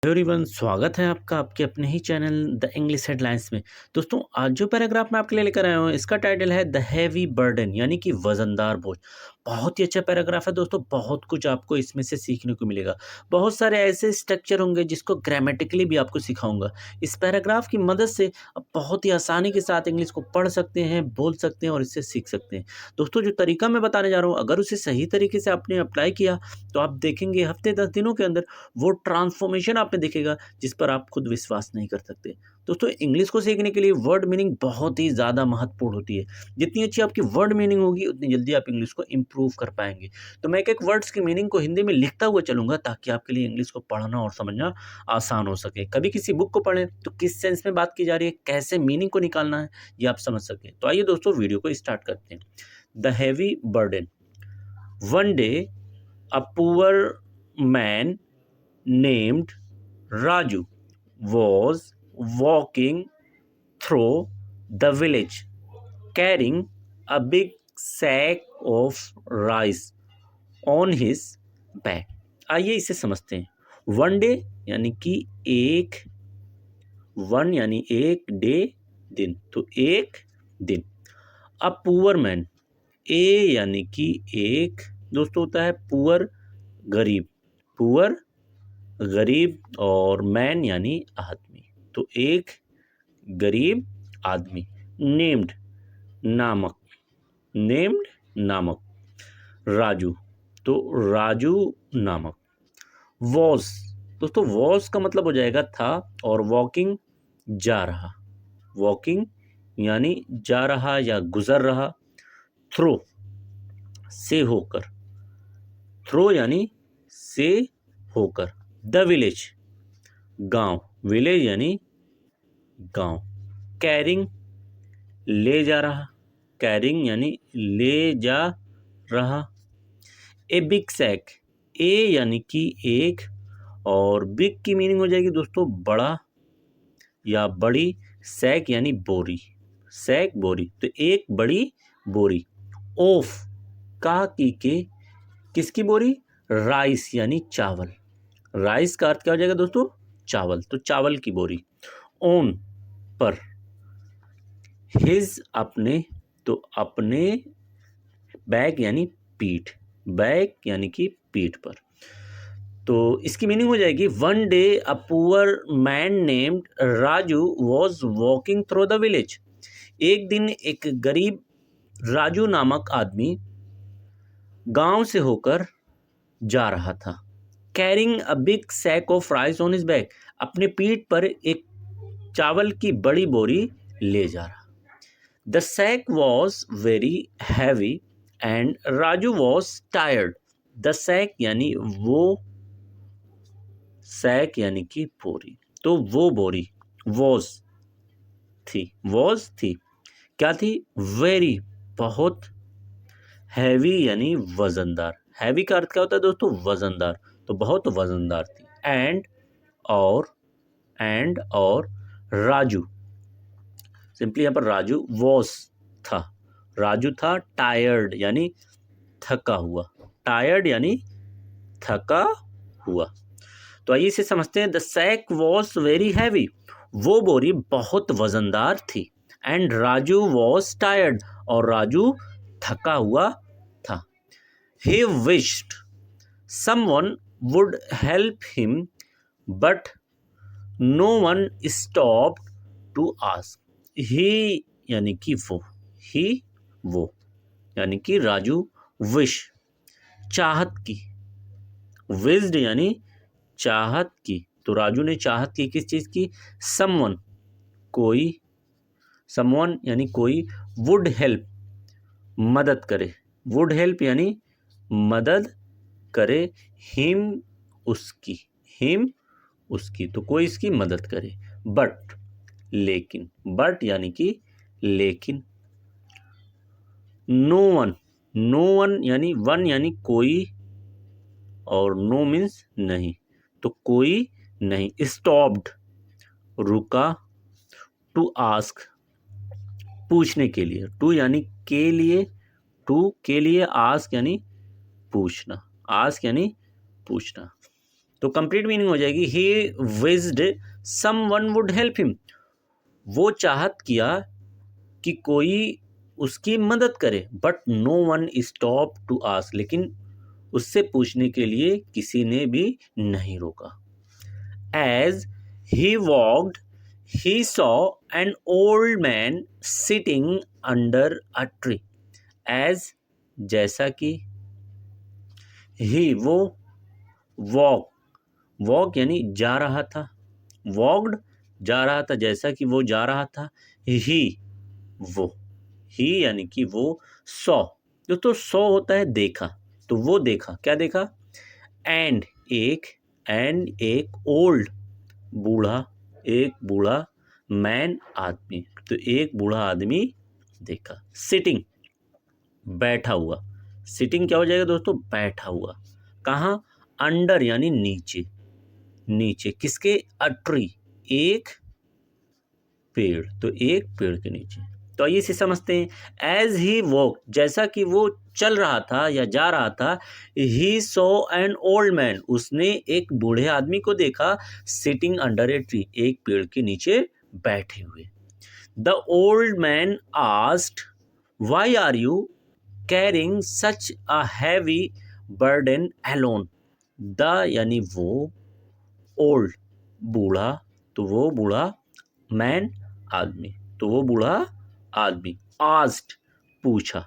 Everyone, स्वागत है आपका आपके अपने ही चैनल द इंग्लिश हेडलाइंस में। दोस्तों, आज जो पैराग्राफ मैं आपके लिए लेकर आया हूँ इसका टाइटल है द हैवी बर्डन, यानी कि वजनदार बोझ। बहुत ही अच्छा पैराग्राफ है दोस्तों, बहुत कुछ आपको इसमें से सीखने को मिलेगा। बहुत सारे ऐसे स्ट्रक्चर होंगे जिसको ग्रामेटिकली भी आपको सिखाऊंगा। इस पैराग्राफ की मदद से आप बहुत ही आसानी के साथ इंग्लिश को पढ़ सकते हैं, बोल सकते हैं और इससे सीख सकते हैं। दोस्तों, जो तरीका मैं बताने जा रहा हूँ, अगर उसे सही तरीके से आपने अप्लाई किया तो आप देखेंगे हफ्ते 10 दिनों के अंदर वो ट्रांसफॉर्मेशन आप में दिखेगा जिस पर आप खुद विश्वास नहीं कर सकते। दोस्तों, इंग्लिश को सीखने के लिए वर्ड मीनिंग बहुत ही ज़्यादा महत्वपूर्ण होती है। जितनी अच्छी आपकी वर्ड मीनिंग होगी उतनी जल्दी आप इंग्लिश को इम्प्रूव कर पाएंगे। तो मैं एक-एक वर्ड्स की मीनिंग को हिंदी में लिखता हुआ चलूँगा ताकि आपके लिए इंग्लिश को पढ़ना और समझना आसान हो सके। कभी किसी बुक को पढ़ें तो किस सेंस में बात की जा रही है, कैसे मीनिंग को निकालना है, ये आप समझ सकें। तो आइए दोस्तों, वीडियो को स्टार्ट करते हैं। The heavy burden. One day a poor man named Raju was walking through the village carrying a big sack of rice on his back। आइए इसे समझते हैं। वन डे यानी कि एक, वन यानी एक, डे दिन, तो एक दिन। अ पुअर मैन, ए यानी कि एक, दोस्तों होता है पुअर गरीब, पुअर गरीब, और मैन यानी आदमी, तो एक गरीब आदमी। नेम्ड नामक, नेम्ड नामक। राजू, तो राजू नामक। वॉज, दोस्तों वॉज का मतलब हो जाएगा था, और वॉकिंग जा रहा, वॉकिंग यानी जा रहा या गुजर रहा। थ्रो से होकर, थ्रो यानी से होकर। द विलेज गांव, विलेज यानी गांव। कैरिंग ले जा रहा, कैरिंग यानी ले जा रहा। ए बिग सैक, ए यानी कि एक, और बिग की मीनिंग हो जाएगी दोस्तों बड़ा या बड़ी। सैक यानी बोरी, सैक बोरी, तो एक बड़ी बोरी। ऑफ का की के, किसकी बोरी? राइस यानी चावल, राइस का अर्थ क्या हो जाएगा दोस्तों? चावल, तो चावल की बोरी। ओन पर, हिज अपने, तो अपने। बैक यानी पीठ, बैक यानी कि पीठ पर, तो इसकी मीनिंग हो जाएगी one day a poor man named Raju was walking through the village. एक दिन एक गरीब राजू नामक आदमी गांव से होकर जा रहा था। Carrying a big sack of rice on his back, अपने पीठ पर एक चावल की बड़ी बोरी ले जा रहा। The sack was very heavy and Raju was tired. The sack यानी वो, सैक यानी कि बोरी, तो वो बोरी वॉज थी, वॉज थी, क्या थी? वेरी, बहुत। हैवी यानी वजनदार, हैवी का अर्थ क्या होता है दोस्तों? वजनदार, तो बहुत वजनदार थी। एंड और, एंड और राजू, सिंपली यहाँ पर राजू वॉज था, राजू था टायर्ड यानी थका हुआ, टायर्ड यानी थका हुआ। तो आइए इसे समझते हैं। The sack was very heavy, वो बोरी बहुत वजनदार थी। एंड राजू वॉज टायर्ड, और राजू थका हुआ था। He wished someone would help him, but no one stopped to ask. He यानी कि वो, he वो, यानी कि राजू विश चाहत की, विश्ड यानी चाहत की, तो राजू ने चाहत की किस चीज की? समवन, कोई, समवन यानी कोई। वुड हेल्प, मदद करे, वुड हेल्प यानी मदद करे। हिम उसकी, हिम उसकी, तो कोई इसकी मदद करे। बट लेकिन, बट यानी कि लेकिन। नो वन, नो वन यानी वन यानी कोई, और नो मीन्स नहीं, तो कोई नहीं। स्टॉप्ड रुका। टू आस्क पूछने के लिए, टू यानी के लिए, टू के लिए। आस्क यानी पूछना, आस्क यानी पूछना। तो कंप्लीट मीनिंग हो जाएगी he wished someone would help him. वो चाहत किया कि कोई उसकी मदद करे, but no one stop to ask, लेकिन उससे पूछने के लिए किसी ने भी नहीं रोका। As he walked he saw an old man sitting under a tree. As जैसा कि, ही वो, वॉक, वॉक यानी जा रहा था, वॉक्ड जा रहा था, जैसा कि वो जा रहा था, ही वो, ही यानी कि वो, सॉ, दोस्तों सॉ होता है देखा, तो वो देखा, क्या देखा, एंड एक, एंड एक ओल्ड बूढ़ा, एक बूढ़ा, मैन आदमी, तो एक बूढ़ा आदमी देखा, सिटिंग बैठा हुआ, सिटिंग क्या हो जाएगा दोस्तों, बैठा हुआ, कहाँ, अंडर यानी नीचे, नीचे किसके, अ ट्री, एक पेड़, तो एक पेड़ के नीचे। तो आइए इसे समझते हैं। एज ही वॉक, जैसा कि वो चल रहा था या जा रहा था, ही सॉ एन ओल्ड मैन, उसने एक बूढ़े आदमी को देखा, सिटिंग अंडर ए ट्री, एक पेड़ के नीचे बैठे हुए। The old man asked why are you carrying such a heavy burden alone. The यानी वो, ओल्ड बूढ़ा, तो वो बूढ़ा, मैन आदमी, तो वो बूढ़ा आदमी, आस्क्ड पूछा,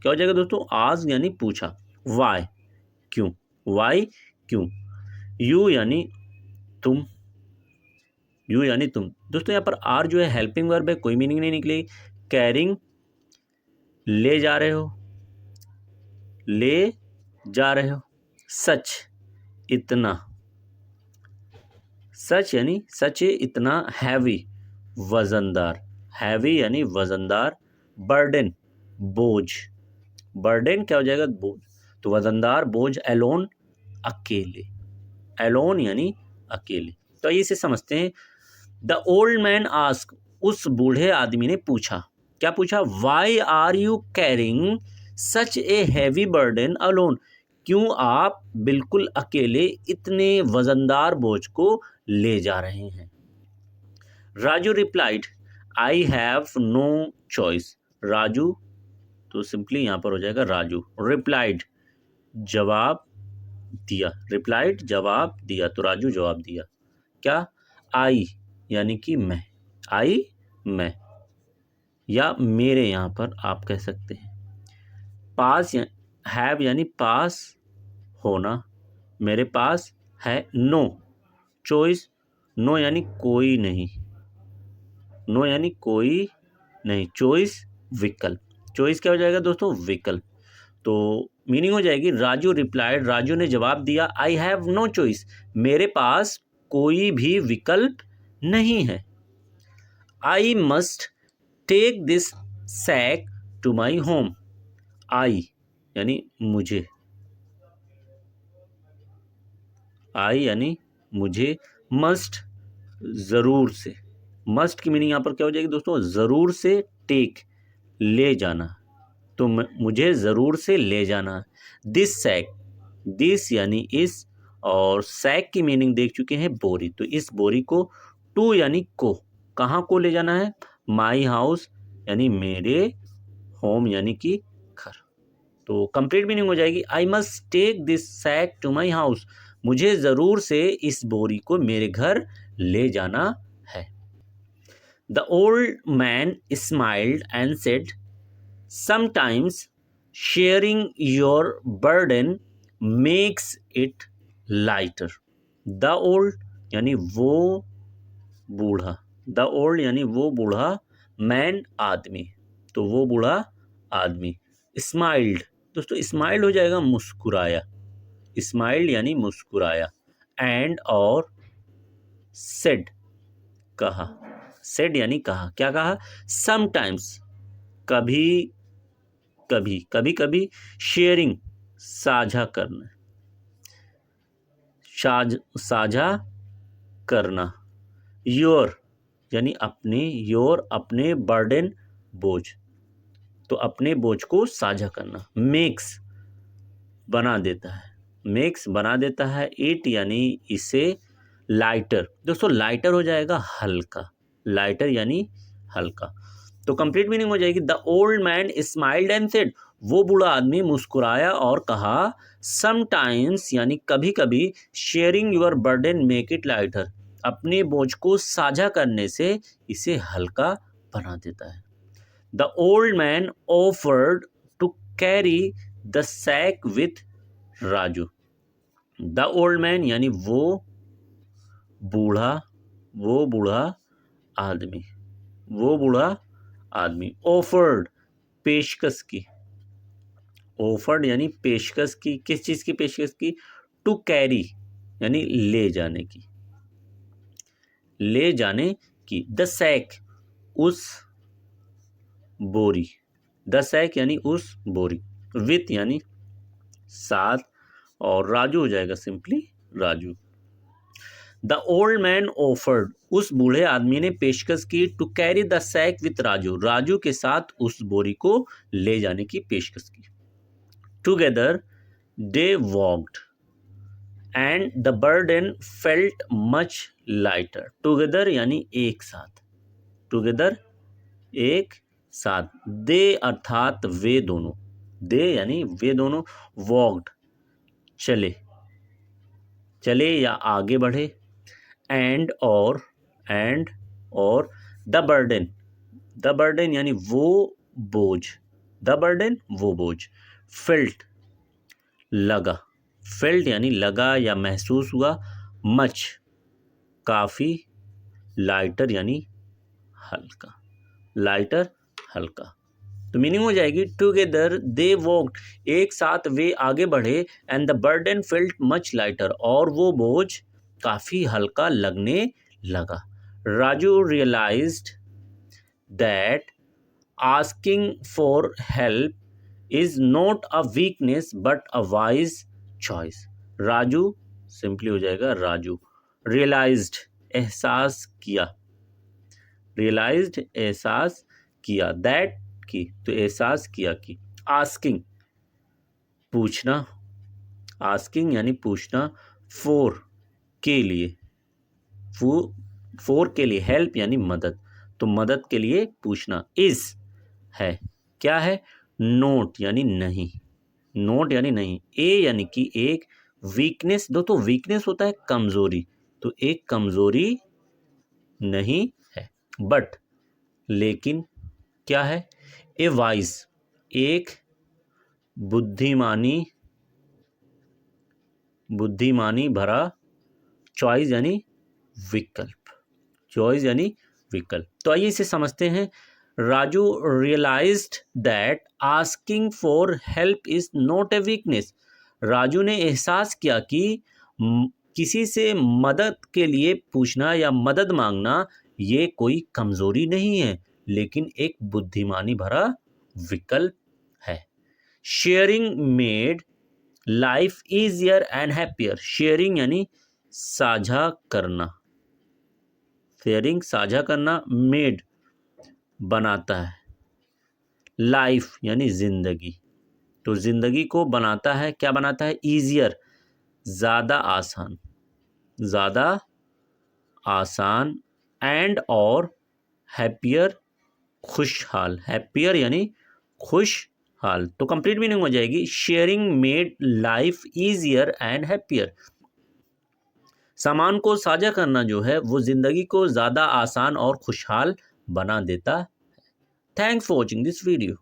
क्या हो जाएगा दोस्तों, आस्क यानी पूछा, वाई क्यों, वाई क्यों, यू यानी तुम, यू यानी तुम, दोस्तों यहाँ पर आर जो है हेल्पिंग वर्ब है, कोई मीनिंग नहीं निकलेगी। कैरिंग ले जा रहे हो, ले जा रहे हो, सच इतना, सच यानी सच इतना, हैवी वजनदार, हैवी यानी वजनदार, बर्डन बोझ, बर्डन क्या हो जाएगा, बोझ, तो वजनदार बोझ, एलोन अकेले, एलोन यानी अकेले। तो इसे समझते हैं। द ओल्ड मैन आस्क, उस बूढ़े आदमी ने पूछा, क्या पूछा, why are you carrying such a heavy burden alone, क्यों आप बिल्कुल अकेले इतने वजनदार बोझ को ले जा रहे हैं। Raju replied I have no choice, Raju तो सिंपली यहां पर हो जाएगा राजू, रिप्लाइड जवाब दिया, रिप्लाइड जवाब दिया, तो राजू जवाब दिया, क्या, आई यानी कि मैं, आई मैं, या मेरे, यहां पर आप कह सकते हैं। पास हैव यानी पास होना, मेरे पास है, नो चॉइस, नो यानी कोई नहीं, नो यानी कोई नहीं, चॉइस विकल्प, चॉइस क्या हो जाएगा दोस्तों, विकल्प। तो मीनिंग हो जाएगी, राजू रिप्लाइड, राजू ने जवाब दिया, आई हैव नो चॉइस, मेरे पास कोई भी विकल्प नहीं है। I must take this sack to my home, I यानी मुझे, आई यानी मुझे, मस्ट जरूर से, मस्ट की मीनिंग यहां पर क्या हो जाएगी दोस्तों, जरूर से, टेक ले जाना, तो मुझे ज़रूर से ले जाना। दिस सैक, दिस यानी इस, और सैक की मीनिंग देख चुके हैं बोरी, तो इस बोरी को, टू यानी को, कहाँ को ले जाना है, माई हाउस यानी मेरे, होम यानी कि घर। तो कंप्लीट मीनिंग हो जाएगी, I must take this sack to my house, मुझे ज़रूर से इस बोरी को मेरे घर ले जाना है। The old man smiled and said sometimes sharing your burden makes it lighter। the old यानी वो बूढ़ा, the old यानी वो बूढ़ा, man आदमी, तो वो बूढ़ा आदमी, smiled, दोस्तों स्माइल्ड हो जाएगा मुस्कुराया, स्माइल्ड यानी मुस्कुराया, एंड और said कहा, said यानी कहा, क्या कहा, sometimes कभी कभी, कभी कभी, शेयरिंग साझा करना, साझा करना, योर यानी अपने, योर अपने, बर्डन बोझ, तो अपने बोझ को साझा करना, मेक्स बना देता है, मेक्स बना देता है इट यानी इसे लाइटर। दोस्तों लाइटर हो जाएगा हल्का, लाइटर यानी हल्का। तो कंप्लीट मीनिंग हो जाएगी the old man smiled and said, वो बूढ़ा आदमी मुस्कुराया और कहा समटाइम्स यानी कभी कभी sharing your burden make it lighter, अपने बोझ को साझा करने से इसे हल्का बना देता है। The old man offered to carry the sack with Raju. The old man यानी वो बूढ़ा आदमी, वो बूढ़ा आदमी। ऑफर्ड पेशकश की, ऑफर्ड यानी पेशकश की, किस चीज की पेशकश की? टू कैरी यानी ले जाने की, ले जाने की। द सैक उस बोरी, द सैक यानी उस बोरी, विथ यानी साथ, और राजू हो जाएगा simply Raju. The old man offered उस बूढ़े आदमी ने पेशकश की to carry the sack with Raju, Raju के साथ उस बोरी को ले जाने की पेशकश की। Together they walked and the burden felt much lighter. Together यानी एक साथ, टुगेदर एक साथ, दे अर्थात वे दोनों, दे यानी वे दोनों, वॉक्ड चले, चले या आगे बढ़े, एंड और द बर्डन, द बर्डन यानी वो बोझ, द बर्डन वो बोझ, फेल्ट लगा, फेल्ट यानी लगा या महसूस हुआ, मच काफी, लाइटर यानी हल्का, लाइटर हल्का। तो मीनिंग हो जाएगी टुगेदर दे वॉक्ड एक साथ वे आगे बढ़े, and the burden felt much lighter और वो बोझ काफी हल्का लगने लगा। Raju realised that asking for help is not a weakness but a wise choice. Raju simply हो जाएगा राजू। रियलाइज्ड एहसास किया, रियलाइज्ड एहसास किया, दैट की तो एहसास किया कि, आस्किंग पूछना, आस्किंग यानी पूछना, फॉर के लिए, फॉर के लिए, हेल्प यानी मदद, तो मदद के लिए पूछना, इज है, क्या है? नोट यानी नहीं, नोट यानी नहीं, ए यानी कि एक, वीकनेस, दो तो वीकनेस होता है कमजोरी, तो एक कमजोरी नहीं है, बट लेकिन क्या है? ए वाइज एक बुद्धिमानी, बुद्धिमानी भरा, चॉइस यानी विकल्प, चॉइस यानी विकल्प। तो आइए इसे समझते हैं। Raju realised that asking for help is not a weakness. Raju ने एहसास किया कि किसी से मदद के लिए पूछना या मदद मांगना ये कोई कमजोरी नहीं है, लेकिन एक बुद्धिमानी भरा विकल्प है। Sharing made life easier and happier. Sharing यानी साझा करना, शेयरिंग साझा करना, मेड बनाता है, लाइफ यानी जिंदगी, तो जिंदगी को बनाता है, क्या बनाता है? ईजियर ज़्यादा आसान, ज़्यादा आसान, एंड और हैप्पियर खुशहाल, हैप्पियर यानी खुशहाल। तो कंप्लीट मीनिंग हो जाएगी sharing made life easier and happier. सामान को साझा करना जो है वो जिंदगी को ज़्यादा आसान और खुशहाल बना देता है। Thanks for watching this video.